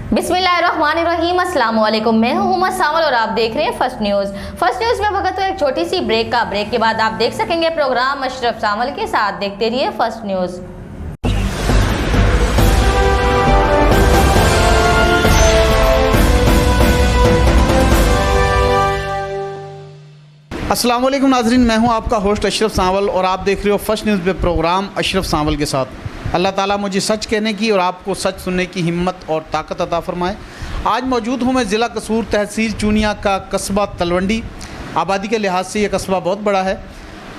बिस्मिल्लाहिर्रहमानिर्रहीम, अस्सलाम वालेकुम। मैं हूं हुमा सावल और आप देख रहे हैं फर्स्ट न्यूज़। फर्स्ट न्यूज़ में वक्त तो एक छोटी सी ब्रेक के बाद आप देख सकेंगे प्रोग्राम अशरफ सावल के साथ। देखते रहिए फर्स्ट न्यूज़। अस्सलाम वालेकुम नाज़रीन, मैं हूं आपका होस्ट अशरफ सावल और आप देख रहे हो फर्स्ट न्यूज़ पे प्रोग्राम अशरफ सावल के साथ। अल्लाह ताला मुझे सच कहने की और आपको सच सुनने की हिम्मत और ताकत अता फरमाए। आज मौजूद हूं मैं ज़िला कसूर, तहसील चूनिया का कस्बा तलवंडी। आबादी के लिहाज से ये कस्बा बहुत बड़ा है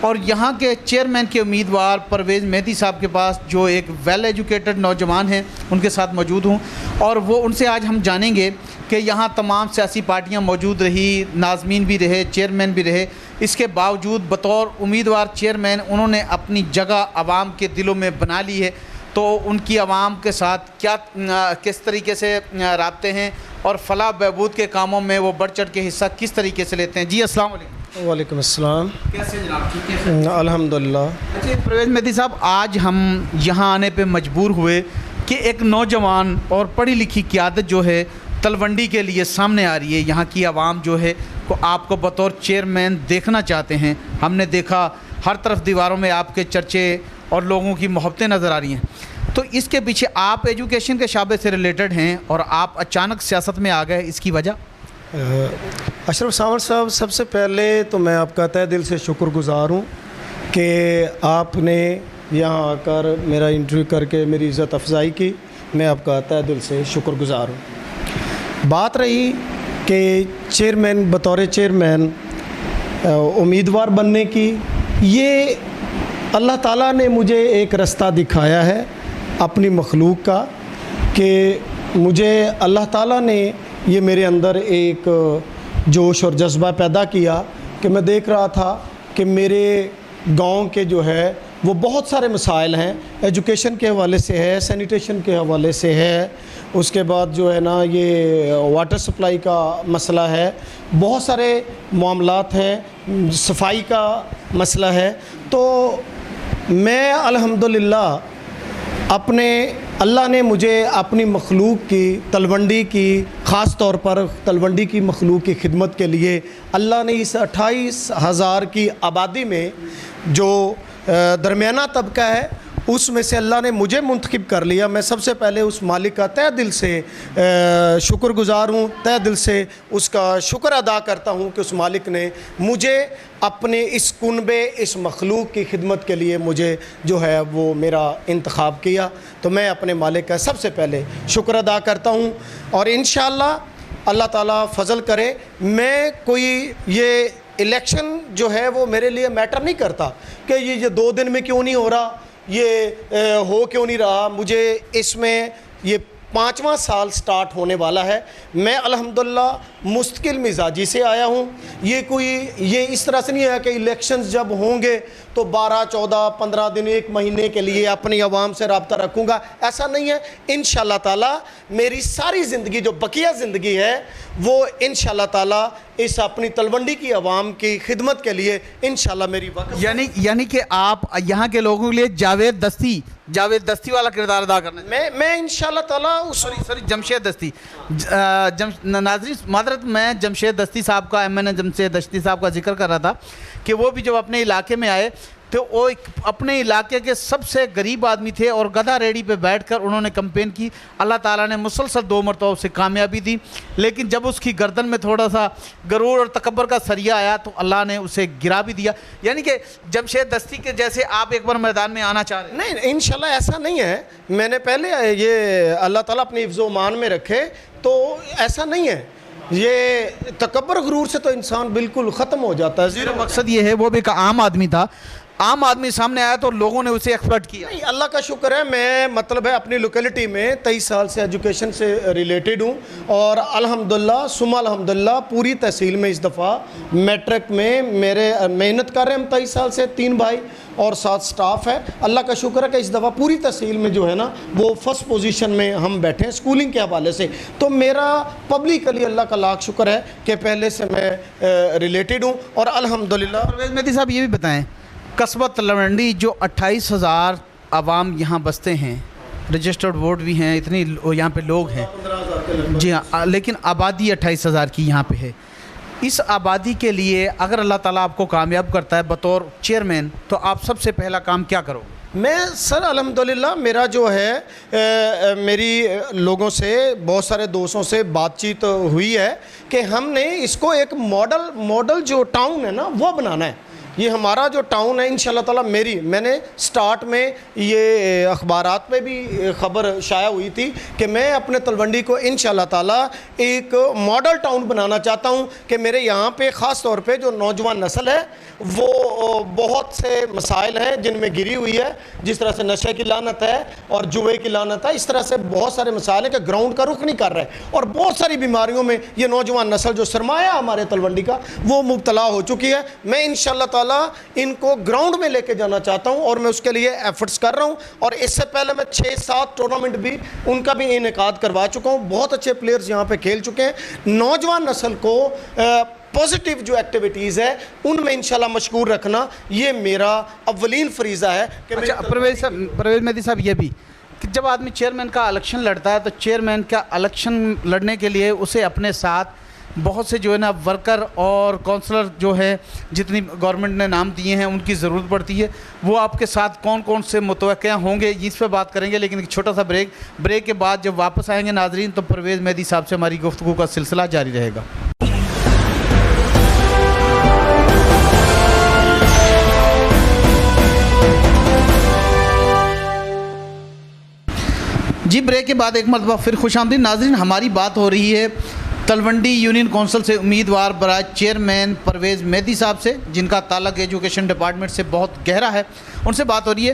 और यहाँ के चेयरमैन के उम्मीदवार परवेज़ मेहदी साहब के पास, जो एक वेल एजुकेटेड नौजवान हैं, उनके साथ मौजूद हूँ और वो उनसे आज हम जानेंगे कि यहाँ तमाम सियासी पार्टियाँ मौजूद रही, नाज़मीन भी रहे, चेयरमैन भी रहे, इसके बावजूद बतौर उम्मीदवार चेयरमैन उन्होंने अपनी जगह आवाम के दिलों में बना ली है। तो उनकी आवाम के साथ क्या किस तरीके से राब्ते हैं और फलाह बहबूद के कामों में वो बढ़ चढ़ के हिस्सा किस तरीके से लेते हैं। जी अस्सलाम वालेकुम। वालेकुम अस्सलाम। कैसे जनाब, ठीक है? अल्हम्दुलिल्लाह। अच्छा परवेज़ मेहदी साहब, आज हम यहाँ आने पे मजबूर हुए कि एक नौजवान और पढ़ी लिखी क़यादत जो है तलवंडी के लिए सामने आ रही है। यहाँ की आवाम जो है को आपको बतौर चेयरमैन देखना चाहते हैं। हमने देखा हर तरफ दीवारों में आपके चर्चे और लोगों की मोहब्बतें नज़र आ रही हैं। तो इसके पीछे आप एजुकेशन के शाबे से रिलेटेड हैं और आप अचानक सियासत में आ गए, इसकी वजह? अशरफ सावल साहब, सबसे पहले तो मैं आपका तहे दिल से शुक्रगुज़ार हूँ कि आपने यहाँ आकर मेरा इंटरव्यू करके मेरी इज़्ज़त अफजाई की। मैं आपका तहे दिल से शुक्रगुज़ार हूँ। बात रही कि चेयरमैन, बतौर चेयरमैन उम्मीदवार बनने की, ये अल्लाह ताला ने मुझे एक रास्ता दिखाया है अपनी मखलूक का, कि मुझे अल्लाह ताला ने ये मेरे अंदर एक जोश और जज्बा पैदा किया कि मैं देख रहा था कि मेरे गांव के जो है वो बहुत सारे मसाइल हैं। एजुकेशन के हवाले से है, सैनिटेशन के हवाले से है, उसके बाद जो है ना ये वाटर सप्लाई का मसला है, बहुत सारे मामलात हैं, सफाई का मसला है। तो मैं अल्हम्दुलिल्लाह अपने अल्लाह ने मुझे अपनी मखलूक की, तलवंडी की, ख़ास तौर पर तलवंडी की मखलूक की खिदमत के लिए अल्लाह ने इस 28,000 की आबादी में जो दरमियाना तबका है उसमें से अल्लाह ने मुझे मुंतखब कर लिया। मैं सबसे पहले उस मालिक का तहे दिल से शुक्रगुज़ार हूँ, तहे दिल से उसका शुक्र अदा करता हूँ कि उस मालिक ने मुझे अपने इस कुनबे, इस मखलूक की खिदमत के लिए मुझे जो है वो मेरा इंतखाब किया। तो मैं अपने मालिक का सबसे पहले शुक्र अदा करता हूँ और इंशाअल्लाह अल्लाह ताला फ़ज़ल करे। मैं कोई ये इलेक्शन जो है वो मेरे लिए मैटर नहीं करता कि ये 2 दिन में क्यों नहीं हो रहा, ये हो क्यों नहीं रहा। मुझे इसमें ये 5वां साल स्टार्ट होने वाला है। मैं अल्हम्दुलिल्लाह मुस्तकिल मिजाजी से आया हूँ। ये इस तरह से नहीं है कि इलेक्शंस जब होंगे तो 12, 14, 15 दिन, 1 महीने के लिए अपनी आवाम से रब्ता रखूँगा, ऐसा नहीं है। इंशाअल्लाह ताला मेरी सारी ज़िंदगी, जो बकिया ज़िंदगी है, वो इंशाअल्लाह ताला इस अपनी तलवंडी की आवाम की खिदमत के लिए इंशाअल्लाह मेरी वक्त, यानी कि आप यहाँ के लोगों के लिए जावेद दस्ती वाला किरदार अदा करना। मैं इंशाअल्लाह ताला सॉरी जमशेद दस्ती, नाज़रीन मादरत, मैं जमशेद दस्ती साहब का, MN जमशेद दस्ती साहब का जिक्र कर रहा था कि वो भी जब अपने इलाके में आए तो वो अपने इलाके के सबसे गरीब आदमी थे और गधा रेडी पे बैठकर उन्होंने कैंपेन की। अल्लाह ताला ने मुसलसल 2 मरतबा उसे कामयाबी दी, लेकिन जब उसकी गर्दन में थोड़ा सा गरूर और तकब्बर का सरिया आया तो अल्लाह ने उसे गिरा भी दिया। यानी कि जमशेद दस्ती के जैसे आप एक बार मैदान में आना चाह रहे हैं? नहीं, इंशाल्लाह ऐसा नहीं है। मैंने पहले ये अल्लाह ताला अपनी हिफ्ज़-ओ-मान में रखे, तो ऐसा नहीं है। ये तकब्बर गरूर से तो इंसान बिल्कुल ख़त्म हो जाता है। मेरा मकसद ये है, वो भी एक आम आदमी था, आम आदमी सामने आया तो लोगों ने उसे एक्सपर्ट किया। नहीं, अल्लाह का शुक्र है, मैं मतलब है अपनी लोकेलिटी में 23 साल से एजुकेशन से रिलेटेड हूँ और अल्हम्दुलिल्लाह सुम्मा अल्हम्दुलिल्लाह पूरी तहसील में इस दफ़ा मैट्रिक में मेरे मेहनत कर रहे हैं हम 23 साल से, 3 भाई और 7 स्टाफ है। अल्लाह का शुक्र है कि इस दफ़ा पूरी तहसील में जो है ना वो फर्स्ट पोजीशन में हम बैठे हैं स्कूलिंग के हवाले से। तो मेरा पब्लिकली अल्लाह का लाख शुक्र है कि पहले से मैं रिलेटेड हूँ और अल्हम्दुलिल्लाह। परवेज़ मेहदी साहब ये भी बताएँ, कस्बा तलवंडी जो 28,000 आवाम यहाँ बसते हैं, रजिस्टर्ड वोट भी हैं, इतनी यहाँ पे लोग हैं, के लगभग। जी हाँ, लेकिन आबादी 28,000 की यहाँ पे है। इस आबादी के लिए अगर अल्लाह ताला आपको कामयाब करता है बतौर चेयरमैन, तो आप सबसे पहला काम क्या करोगे? मैं सर अल्हम्दुलिल्लाह मेरा जो है मेरी लोगों से, बहुत सारे दोस्तों से बातचीत हुई है कि हमने इसको एक मॉडल जो टाउन है ना वो बनाना है। ये हमारा जो टाउन है इंशाल्लाह ताला, मैंने स्टार्ट में ये अखबारात में भी ख़बर शाया हुई थी कि मैं अपने तलवंडी को इंशाल्लाह ताला एक मॉडल टाउन बनाना चाहता हूँ कि मेरे यहाँ पे ख़ास तौर पे जो नौजवान नस्ल है वो बहुत से मसाइल हैं जिनमें गिरी हुई है, जिस तरह से नशे की लानत है और जुए की लानत है, इस तरह से बहुत सारे मसाइल हैं कि ग्राउंड का रुख नहीं कर रहे और बहुत सारी बीमारियों में ये नौजवान नस्ल जो सरमाया हमारे तलवंडी का वो मुब्तला हो चुकी है। मैं इंशाल्लाह ताला इनको ग्राउंड में लेके जाना चाहता हूं और मैं उसके लिए एफर्ट्स कर रहा हूं और इससे पहले मैं 6-7 टूर्नामेंट भी उनका भी इनेकाद करवा चुका हूं। बहुत अच्छे प्लेयर्स यहां पे खेल चुके हैं। नौजवान नस्ल को पॉजिटिव जो एक्टिविटीज़ है उनमें इंशाल्लाह मशगूल रखना ये मेरा अव्वलीन फरीज़ा है कि अच्छा, परवेज़ मेहदी साहब, ये भी कि जब आदमी चेयरमैन का इलेक्शन लड़ता है तो चेयरमैन का इलेक्शन लड़ने के लिए उसे अपने साथ बहुत से जो है ना वर्कर और काउंसलर जो है, जितनी गवर्नमेंट ने नाम दिए हैं उनकी ज़रूरत पड़ती है। वो आपके साथ कौन कौन से मुतवक्किया होंगे इस पर बात करेंगे, लेकिन एक छोटा सा ब्रेक के बाद जब वापस आएंगे नाजरीन तो परवेज़ मेहदी साहब से हमारी गुफ्तगू का सिलसिला जारी रहेगा। जी, ब्रेक के बाद एक मरतबा फिर खुशामदीद नाज़रीन। हमारी बात हो रही है तलवंडी यूनियन कौंसिल से उम्मीदवार बराए चेयरमैन परवेज़ मेहदी साहब से, जिनका ताल्लुक़ एजुकेशन डिपार्टमेंट से बहुत गहरा है। उनसे बात हो रही है।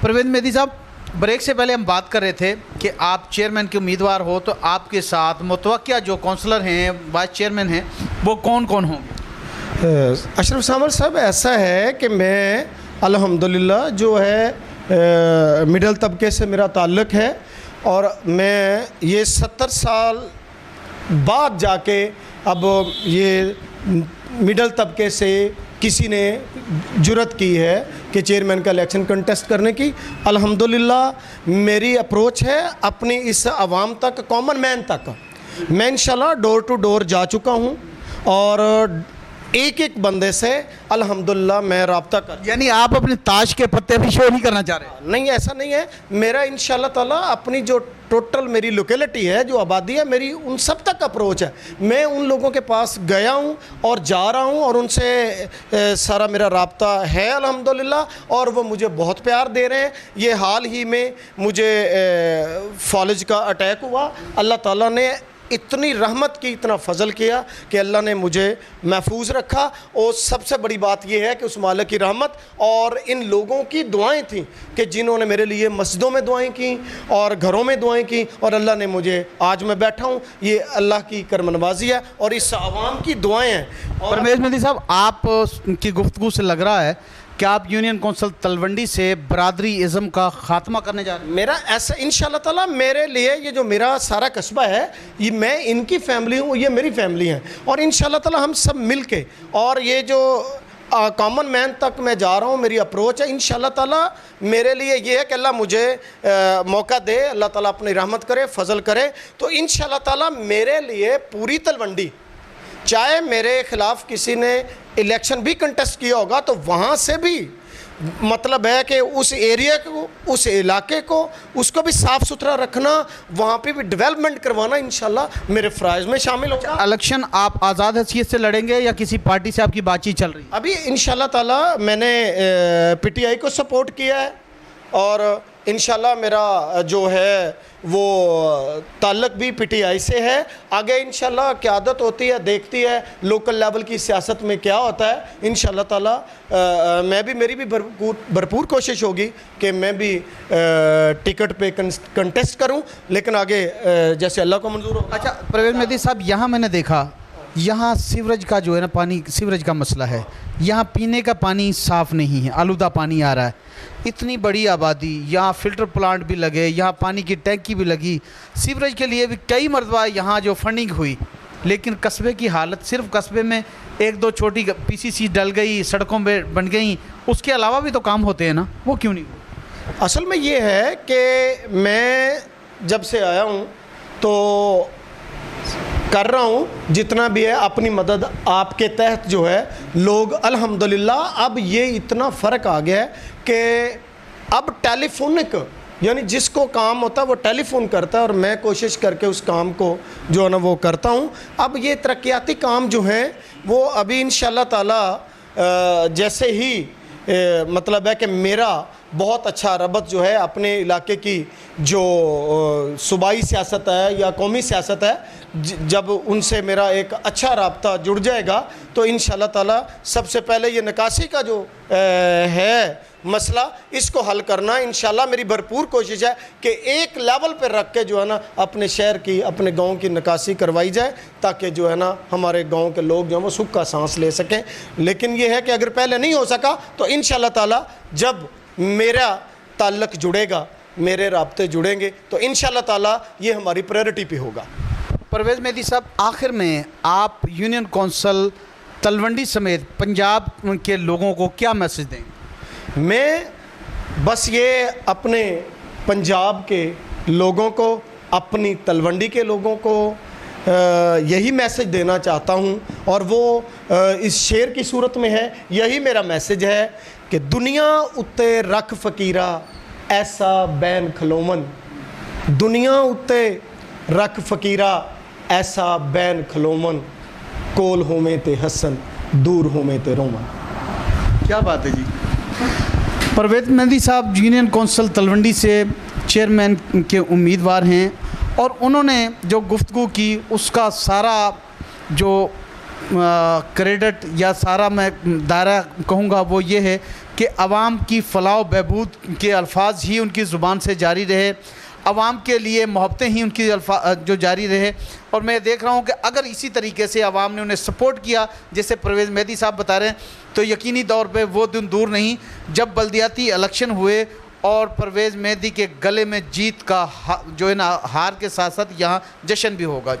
परवेज़ मेहदी साहब, ब्रेक से पहले हम बात कर रहे थे कि आप चेयरमैन के उम्मीदवार हो, तो आपके साथ मुतवक्किया जो कौंसलर हैं, वाइस चेयरमैन हैं, वो कौन कौन होंगे? अशरफ सामल साहब, ऐसा है कि मैं अल्हम्दुलिल्लाह जो है मिडल तबके से मेरा ताल्लुक़ है और मैं ये 70 साल बाद जाके अब ये मिडल तबके से किसी ने जुर्रत की है कि चेयरमैन का इलेक्शन कंटेस्ट करने की। अल्हम्दुलिल्लाह मेरी अप्रोच है अपनी इस आवाम तक, कॉमन मैन तक। मैं इंशाल्लाह डोर टू डोर जा चुका हूँ और एक एक बंदे से अल्हम्दुलिल्लाह मैं रब्ता कर, यानी आप अपने ताश के पत्ते भी शो नहीं करना चाह रहे? नहीं, ऐसा नहीं है। मेरा इंशाल्लाह ताला अपनी जो टोटल मेरी लोकेलिटी है, जो आबादी है मेरी, उन सब तक अप्रोच है। मैं उन लोगों के पास गया हूँ और जा रहा हूँ और उनसे सारा मेरा राब्ता है अल्हम्दुलिल्लाह, और वो मुझे बहुत प्यार दे रहे हैं। ये हाल ही में मुझे फॉलेज का अटैक हुआ, अल्लाह ताला ने इतनी रहमत की, इतना फ़ज़ल किया कि अल्लाह ने मुझे महफूज रखा। और सबसे बड़ी बात यह है कि उस मालिक की रहमत और इन लोगों की दुआएं थीं कि जिन्होंने मेरे लिए मस्जिदों में दुआएं की और घरों में दुआएं की, और अल्लाह ने मुझे, आज मैं बैठा हूँ, ये अल्लाह की करमनवाजी है और इस आवाम की दुआएँ हैं। और परवेज़ मेहदी साहब, आप की गुफ्तगू से लग रहा है कि आप यूनियन कौंसिल तलवंडी से बरादरी इज़्म का ख़ात्मा करने जा रहे हैं। मेरा ऐसा इंशाल्लाह ताला, मेरे लिए ये जो मेरा सारा कस्बा है, ये मैं इनकी फैमिली हूँ, ये मेरी फैमिली है, और इंशाल्लाह ताला हम सब मिल के, और ये जो कॉमन मैन तक मैं जा रहा हूँ, मेरी अप्रोच है इंशाल्लाह ताला। मेरे लिए ये है कि अल्लाह मुझे मौका दे, अल्लाह ताला अपनी रहमत करे, फजल करे, तो इंशाल्लाह ताला मेरे लिए पूरी तलवंडी, चाहे मेरे ख़िलाफ़ किसी ने इलेक्शन भी कंटेस्ट किया होगा तो वहाँ से भी मतलब है कि उस एरिया को, उस इलाके को, उसको भी साफ़ सुथरा रखना, वहाँ पे भी डेवलपमेंट करवाना इंशाल्लाह मेरे फ़राइज़ में शामिल होगा। इलेक्शन आप आज़ाद हैसियत से लड़ेंगे या किसी पार्टी से आपकी बातचीत चल रही है? अभी इंशाल्लाह ताला मैंने PTI को सपोर्ट किया है और इंशाल्लाह मेरा जो है वो ताल्लुक़ भी PTI से है। आगे इंशाल्लाह क़यादत होती है, देखती है लोकल लेवल की सियासत में क्या होता है। इंशाल्लाह ताला मैं भी, मेरी भी भरपूर कोशिश होगी कि मैं भी टिकट पे कंटेस्ट करूं, लेकिन आगे जैसे अल्लाह को मंजूर हो। अच्छा परवेज़ मेहदी साहब, यहाँ मैंने देखा, यहाँ सीवरेज का जो है ना पानी, सीवरेज का मसला है। यहाँ पीने का पानी साफ़ नहीं है, आलूदा पानी आ रहा है। इतनी बड़ी आबादी, यहाँ फ़िल्टर प्लांट भी लगे, यहाँ पानी की टैंकी भी लगी, सीवरेज के लिए भी कई मरतबा यहाँ जो फंडिंग हुई, लेकिन कस्बे की हालत, सिर्फ कस्बे में 1-2 छोटी PCC डल गई, सड़कों में बन गई, उसके अलावा भी तो काम होते हैं ना, वो क्यों नहीं हुए? असल में ये है कि मैं जब से आया हूँ तो कर रहा हूँ जितना भी है अपनी मदद आपके तहत जो है लोग अल्हम्दुलिल्लाह अब ये इतना फ़र्क आ गया है कि अब टेलीफोनिक यानी जिसको काम होता है वो टेलीफोन करता है और मैं कोशिश करके उस काम को जो है ना वो करता हूँ। अब ये तरक्याती काम जो हैं वो अभी इंशाल्लाह ताला जैसे ही मतलब है कि मेरा बहुत अच्छा रबत जो है अपने इलाके की जो सूबाई सियासत है या कौमी सियासत है जब उनसे मेरा एक अच्छा राब्ता जुड़ जाएगा तो इंशाल्लाह ताला सबसे पहले ये निकासी का जो है मसला इसको हल करना इंशाल्लाह मेरी भरपूर कोशिश है कि एक लेवल पर रख के जो है ना अपने शहर की अपने गांव की निकासी करवाई जाए ताकि जो है ना हमारे गांव के लोग जो हैं वो सुख का सांस ले सकें। लेकिन ये है कि अगर पहले नहीं हो सका तो इंशाल्लाह ताला जब मेरा ताल्लुक़ जुड़ेगा मेरे राब्ते जुड़ेंगे तो इंशाल्लाह ताला ये हमारी प्रायोरिटी पे होगा। परवेज़ मेहदी साहब, आखिर में आप यूनियन कौंसिल तलवंडी समेत पंजाब के लोगों को क्या मैसेज देंगे? मैं बस ये अपने पंजाब के लोगों को अपनी तलवंडी के लोगों को यही मैसेज देना चाहता हूँ और वो इस शेर की सूरत में है। यही मेरा मैसेज है कि दुनिया उत्ते रख फ़कीरा ऐसा बैन खलोमन, दुनिया उत्ते रख फ़कीरा ऐसा बैन खलोमन, कोल होमे ते हसन दूर होमे ते रोमन। क्या बात है जी। परवेज़ मेहदी साहब यूनियन कौंसिल तलवंडी से चेयरमैन के उम्मीदवार हैं और उन्होंने जो गुफ्तगू की उसका सारा जो क्रेडिट या सारा मैं दायरा कहूँगा वो ये है कि आवाम की फ़लाह बहबूद के अल्फाज ही उनकी ज़ुबान से जारी रहे, आवाम के लिए मोहब्बतें ही उनकी जो जारी रहे। और मैं देख रहा हूँ कि अगर इसी तरीके से आवाम ने उन्हें सपोर्ट किया जैसे परवेज़ मेहदी साहब बता रहे हैं तो यकीनी तौर पे वो दिन दूर नहीं जब बल्दियाती इलेक्शन हुए और परवेज़ मेहदी के गले में जीत का जो है ना हार के साथ साथ यहाँ जश्न भी होगा।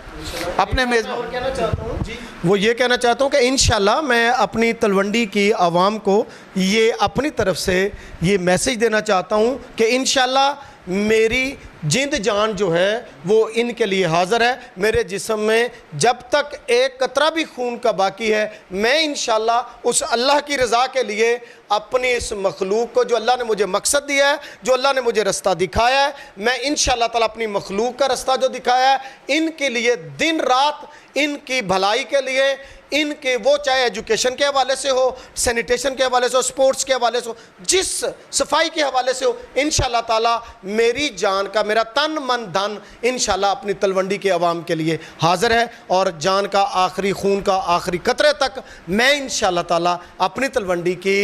अपने मेज़बान कहना चाहता हूँ जी, वो ये कहना चाहता हूँ कि इंशाल्लाह मैं अपनी तलवंडी की आवाम को ये अपनी तरफ से ये मैसेज देना चाहता हूँ कि इंशाल्लाह मेरी जिंद जान जो है वो इनके लिए हाज़िर है। मेरे जिस्म में जब तक एक कतरा भी खून का बाकी है मैं इंशाल्लाह उस अल्लाह की रज़ा के लिए अपनी इस मखलूक को जो अल्लाह ने मुझे मकसद दिया है, जो अल्लाह ने मुझे रास्ता दिखाया है, मैं इंशाल्लाह ताला अपनी मखलूक का रास्ता जो दिखाया है इनके लिए दिन रात इनकी भलाई के लिए इनके वो चाहे एजुकेशन के हवाले से हो, सैनिटेशन के हवाले से हो, स्पोर्ट्स के हवाले से हो, जिस सफाई के हवाले से हो, इंशाल्लाह ताला मेरी जान का मेरा तन मन धन इंशाल्लाह अपनी तलवंडी के अवाम के लिए हाज़िर है और जान का आखिरी खून का आखिरी कतरे तक मैं इंशाल्लाह ताला अपनी तलवंडी की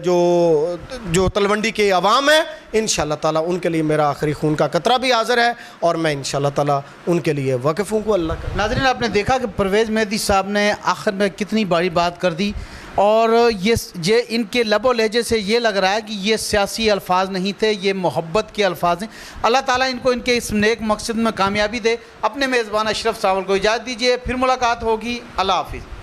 जो तलवंडी के अवाम है इंशाल्लाह ताला उनके लिए मेरा आखिरी खून का कतरा भी हाज़िर है और मैं इंशाल्लाह ताला उनके लिए वक़फ़ हूँ अल्लाह का। नाज़रीन, आपने देखा कि परवेज़ मेहदी साहब ने आखिर में कितनी बड़ी बात कर दी और ये इनके लबो लहजे से ये लग रहा है कि ये सियासी अल्फाज नहीं थे, ये मोहब्बत के अल्फाज हैं। अल्लाह ताला इनको इनके इस नेक मकसद में कामयाबी दे। अपने मेज़बान अशरफ सावल को इजाज़त दीजिए, फिर मुलाकात होगी। अल्लाह हाफ़िज़।